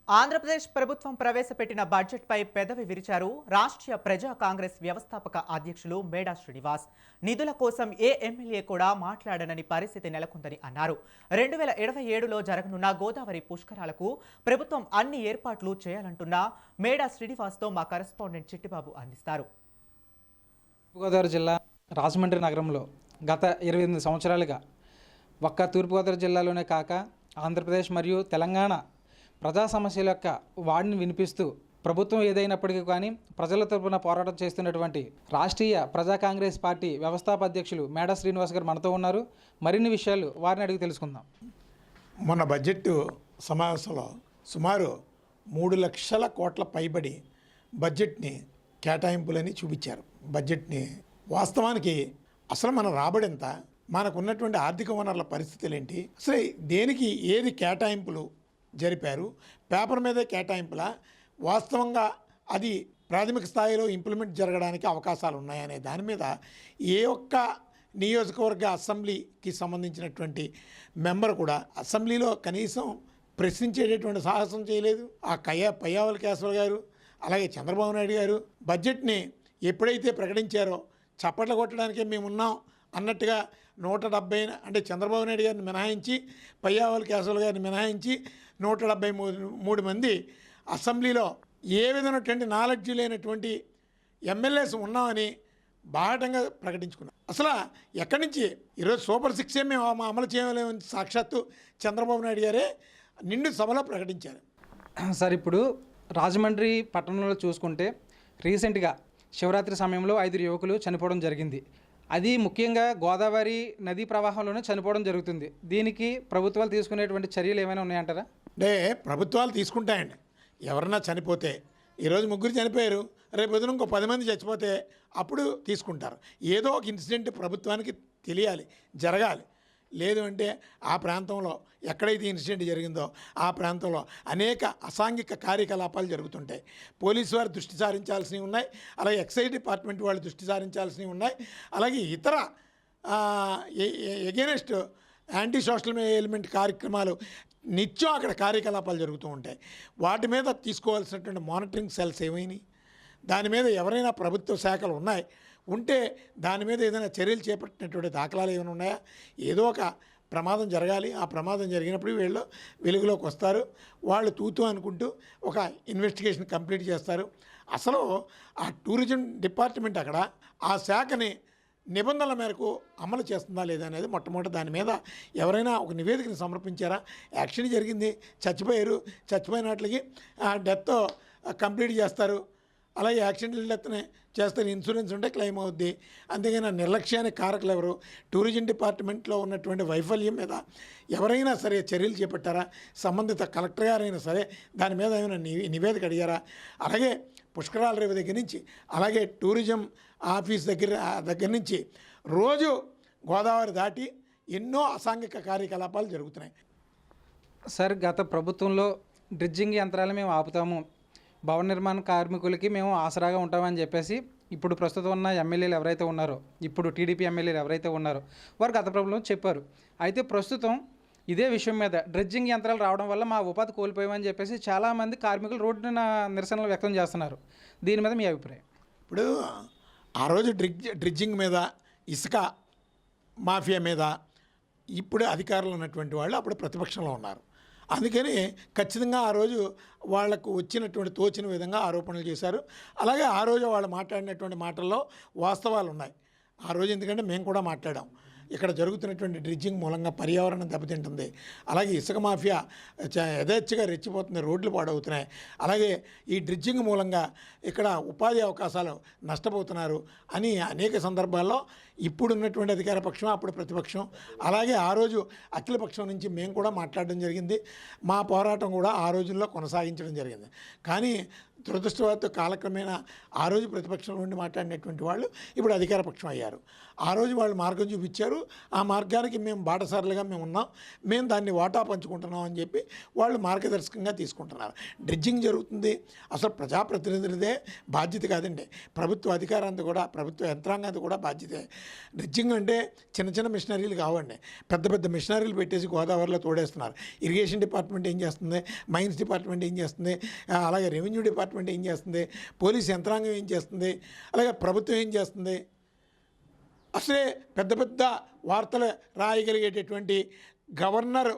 ఆంధ్రప్రదేశ్ ప్రభుత్వం ప్రవేశపెట్టిన బడ్జెట్పై పెదవి విరిచారు రాష్ట్రీయ ప్రజా కాంగ్రెస్ వ్యవస్థాపక అధ్యక్షులు మేడా శ్రీనివాస్. నిధుల కోసం ఏ ఎమ్మెల్యే కూడా మాట్లాడనని పరిస్థితి నెలకొందని అన్నారు. 2027లో జరగనున్న గోదావరి పుష్కరాలకు ప్రభుత్వం అన్ని ఏర్పాట్లు చేయాలంటున్న మేడా శ్రీనివాస్తో మా కరెస్పాండెంట్ చిట్టిబాబు అందిస్తారు. తూర్పుగోదావరి జిల్లా రాజమండ్రి నగరంలో గత 28 సంవత్సరాలుగా ఒక్క తూర్పుగోదావరి జిల్లాలోనే కాక ఆంధ్రప్రదేశ్ మరియు తెలంగాణ ప్రజా సమస్యల యొక్క వాడిని వినిపిస్తూ ప్రభుత్వం ఏదైనప్పటికీ కానీ ప్రజల తరపున పోరాటం చేస్తున్నటువంటి రాష్ట్రీయ ప్రజా కాంగ్రెస్ పార్టీ వ్యవస్థాపక అధ్యక్షులు మేడా శ్రీనివాస్ గారు మనతో ఉన్నారు. మరిన్ని విషయాలు వారిని అడిగి తెలుసుకుందాం. మొన్న బడ్జెట్ సమావేశంలో సుమారు 3 లక్షల కోట్ల పైబడి బడ్జెట్ని కేటాయింపులని చూపించారు. బడ్జెట్ని వాస్తవానికి అసలు మన రాబడి ఎంత, మనకు ఉన్నటువంటి ఆర్థిక వనరుల పరిస్థితులు ఏంటి, అసలు దేనికి ఏది కేటాయింపులు జరిపారు, పేపర్ మీదే కేటాయింపుల వాస్తవంగా అది ప్రాథమిక స్థాయిలో ఇంప్లిమెంట్ జరగడానికి అవకాశాలు ఉన్నాయనే దాని మీద ఏ ఒక్క నియోజకవర్గ అసెంబ్లీకి సంబంధించినటువంటి మెంబర్ కూడా అసెంబ్లీలో కనీసం ప్రశ్నించేటటువంటి సాహసం చేయలేదు. ఆ పయ్యావుల కేశవ గారు అలాగే చంద్రబాబు నాయుడు గారు బడ్జెట్ని ఎప్పుడైతే ప్రకటించారో చప్పట్లు కొట్టడానికే మేమున్నాం అన్నట్టుగా 170 అంటే చంద్రబాబు నాయుడు గారిని మినహాయించి పయ్యావుల కేశవులు గారిని మినహాయించి 173 మంది అసెంబ్లీలో ఏ విధమైనటువంటి నాలెడ్జ్ లేనటువంటి ఎమ్మెల్యేస్ ఉన్నామని బాహటంగా ప్రకటించుకున్నారు. అసలు ఎక్కడి నుంచి ఈరోజు సూపర్ 6 మేము అమలు చేయలేమని సాక్షాత్తు చంద్రబాబు నాయుడు గారే నిండు సభలో ప్రకటించారు. సార్, ఇప్పుడు రాజమండ్రి పట్టణంలో చూసుకుంటే రీసెంట్గా శివరాత్రి సమయంలో 5 యువకులు చనిపోవడం జరిగింది. అది ముఖ్యంగా గోదావరి నదీ ప్రవాహంలోనే చనిపోవడం జరుగుతుంది. దీనికి ప్రభుత్వాలు తీసుకునేటువంటి చర్యలు ఏమైనా ఉన్నాయంటారా? అంటే ప్రభుత్వాలు తీసుకుంటాయండి. ఎవరన్నా చనిపోతే ఈరోజు 3 చనిపోయారు, రేపు పొద్దున ఇంకో 10 మంది చచ్చిపోతే అప్పుడు తీసుకుంటారు. ఏదో ఒక ఇన్సిడెంట్ ప్రభుత్వానికి తెలియాలి, జరగాలి. లేదు అంటే ఆ ప్రాంతంలో ఎక్కడైతే ఇన్సిడెంట్ జరిగిందో ఆ ప్రాంతంలో అనేక అసాంఘిక కార్యకలాపాలు జరుగుతుంటాయి. పోలీసు వారు దృష్టి సారించాల్సినవి ఉన్నాయి, అలాగే ఎక్సైజ్ డిపార్ట్మెంట్ వాళ్ళు దృష్టి సారించాల్సినవి ఉన్నాయి, అలాగే ఇతర ఎగెనెస్ట్ యాంటీ సోషల్ ఎలిమెంట్ కార్యక్రమాలు నిత్యం అక్కడ కార్యకలాపాలు జరుగుతూ ఉంటాయి. వాటి మీద తీసుకోవాల్సినటువంటి మానిటరింగ్ సెల్స్ ఏమైనాయి, దాని మీద ఎవరైనా ప్రభుత్వ శాఖలు ఉన్నాయి ఉంటే దాని మీద ఏదైనా చర్యలు చేపట్టినటువంటి దాఖలాలు ఏమైనా ఉన్నాయా? ఏదో ఒక ప్రమాదం జరగాలి, ఆ ప్రమాదం జరిగినప్పుడు వీళ్ళు వెలుగులోకి వస్తారు, వాళ్ళు తూతూ అనుకుంటూ ఒక ఇన్వెస్టిగేషన్ కంప్లీట్ చేస్తారు. అసలు ఆ టూరిజం డిపార్ట్మెంట్ అక్కడ ఆ శాఖని నిబంధనల మేరకు అమలు చేస్తుందా లేదా అనేది మొట్టమొదటి దాని మీద ఎవరైనా ఒక నివేదికను సమర్పించారా? యాక్షన్ జరిగింది, చచ్చిపోయారు, చచ్చిపోయినట్లకి డెత్ కంప్లీట్ చేస్తారు, అలాగే యాక్సిడెంటల్ డెత్ని చేస్తారు, ఇన్సూరెన్స్ ఉంటే క్లెయిమ్ అవుద్ది. అంతేగాని నిర్లక్ష్యానికి కారకులు ఎవరు? టూరిజం డిపార్ట్మెంట్లో ఉన్నటువంటి వైఫల్యం మీద ఎవరైనా సరే చర్యలు చేపట్టారా? సంబంధిత కలెక్టర్ గారైనా సరే దాని మీద ఏమైనా నివేదిక అడిగారా? అలాగే పుష్కరాల రేవు దగ్గర నుంచి అలాగే టూరిజం ఆఫీస్ దగ్గర నుంచి రోజు గోదావరి దాటి ఎన్నో అసాంఘిక కార్యకలాపాలు జరుగుతున్నాయి. సార్, గత ప్రభుత్వంలో డ్రిడ్జింగ్ యంత్రాలు మేము ఆపుతాము, భవన నిర్మాణ కార్మికులకి మేము ఆసరాగా ఉంటామని చెప్పేసి ఇప్పుడు ప్రస్తుతం ఉన్న ఎమ్మెల్యేలు ఎవరైతే ఉన్నారో, ఇప్పుడు టీడీపీ ఎమ్మెల్యేలు ఎవరైతే ఉన్నారో వారు గత ప్రభుత్వం చెప్పారు. అయితే ప్రస్తుతం ఇదే విషయం మీద డ్రెడ్జింగ్ యంత్రాలు రావడం వల్ల మా ఉపాధి కోల్పోయామని చెప్పేసి చాలామంది కార్మికులు రోడ్డున నిరసనలు వ్యక్తం చేస్తున్నారు. దీని మీద మీ అభిప్రాయం? ఇప్పుడు ఆ రోజు డ్రిడ్జింగ్ మీద, ఇసుక మాఫియా మీద ఇప్పుడు అధికారులు ఉన్నటువంటి వాళ్ళు అప్పుడు ప్రతిపక్షంలో ఉన్నారు. అందుకని ఖచ్చితంగా ఆ రోజు వాళ్లకు వచ్చినటువంటి తోచిన విధంగా ఆరోపణలు చేశారు. అలాగే ఆ రోజు వాళ్ళు మాట్లాడినటువంటి మాటల్లో వాస్తవాలు ఉన్నాయి. ఆ రోజు ఎందుకంటే మేము కూడా మాట్లాడాం, ఇక్కడ జరుగుతున్నటువంటి డ్రిడ్జింగ్ మూలంగా పర్యావరణం దెబ్బతింటుంది, అలాగే ఇసుక మాఫియా యథేచ్ఛగా రెచ్చిపోతుంది, రోడ్లు పాడవుతున్నాయి, అలాగే ఈ డ్రిడ్జింగ్ మూలంగా ఇక్కడ ఉపాధి అవకాశాలు నష్టపోతున్నారు అని అనేక సందర్భాల్లో ఇప్పుడున్నటువంటి అధికార పక్షం, అప్పుడు ప్రతిపక్షం, అలాగే ఆ రోజు అఖిలపక్షం నుంచి మేము కూడా మాట్లాడడం జరిగింది. మా పోరాటం కూడా ఆ రోజుల్లో కొనసాగించడం జరిగింది. కానీ దురదృష్టవశాత్తు కాలక్రమేణా ఆ రోజు ప్రతిపక్షంలో ఉండి మాట్లాడినటువంటి వాళ్ళు ఇప్పుడు అధికార పక్షం అయ్యారు. ఆ రోజు వాళ్ళు మార్గం చూపించారు. ఆ మార్గానికి మేము బాటసారులుగా మేము ఉన్నాం, మేము దాన్ని వాటా పంచుకుంటున్నాం అని చెప్పి వాళ్ళు మార్గదర్శకంగా తీసుకుంటున్నారు. డ్రిడ్జింగ్ జరుగుతుంది. అసలు ప్రజాప్రతినిధులదే బాధ్యత కాదండి, ప్రభుత్వ అధికారాంతా కూడా, ప్రభుత్వ యంత్రాంగాంతా కూడా బాధ్యతే. డ్రిడ్జింగ్ అంటే చిన్న చిన్న మిషనరీలు కావండి, పెద్ద పెద్ద మిషనరీలు పెట్టేసి గోదావరిలో తోడేస్తున్నారు. ఇరిగేషన్ డిపార్ట్మెంట్ ఏం చేస్తుంది, మైన్స్ డిపార్ట్మెంట్ ఏం చేస్తుంది, అలాగే రెవెన్యూ డిపార్ట్మెంట్ ఏం చేస్తుంది, పోలీస్ యంత్రాంగం ఏం చేస్తుంది, అలాగే ప్రభుత్వం ఏం చేస్తుంది. అసలే పెద్ద పెద్ద వార్తలు రాయగలిగేటటువంటి గవర్నర్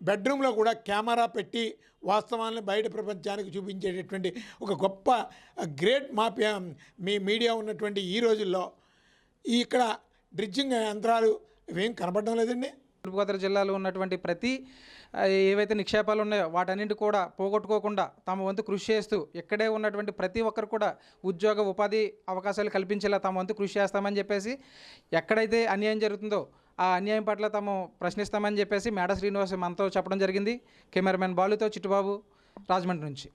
బెడ్రూమ్లో కూడా కెమెరా పెట్టి వాస్తవాలను బయట ప్రపంచానికి చూపించేటటువంటి ఒక గొప్ప గ్రేట్ మీ మీడియా ఉన్నటువంటి ఈ రోజుల్లో ఇక్కడ డ్రిడ్జింగ్ యంత్రాలు ఇవేం కనపడడం లేదండి. తూర్పుగోదావరి జిల్లాలో ఉన్నటువంటి ప్రతి ఏవైతే నిక్షేపాలు ఉన్నాయో వాటన్నింటి కూడా పోగొట్టుకోకుండా తమ వంతు కృషి చేస్తూ ఇక్కడే ఉన్నటువంటి ప్రతి ఒక్కరు కూడా ఉద్యోగ ఉపాధి అవకాశాలు కల్పించేలా తమ వంతు కృషి చేస్తామని చెప్పేసి, ఎక్కడైతే అన్యాయం జరుగుతుందో ఆ అన్యాయం పట్ల తాము ప్రశ్నిస్తామని చెప్పేసి మేడా శ్రీనివాస్ మనతో చెప్పడం జరిగింది. కెమెరామెన్ బాలుతో చిట్టుబాబు, రాజమండ్రి నుంచి.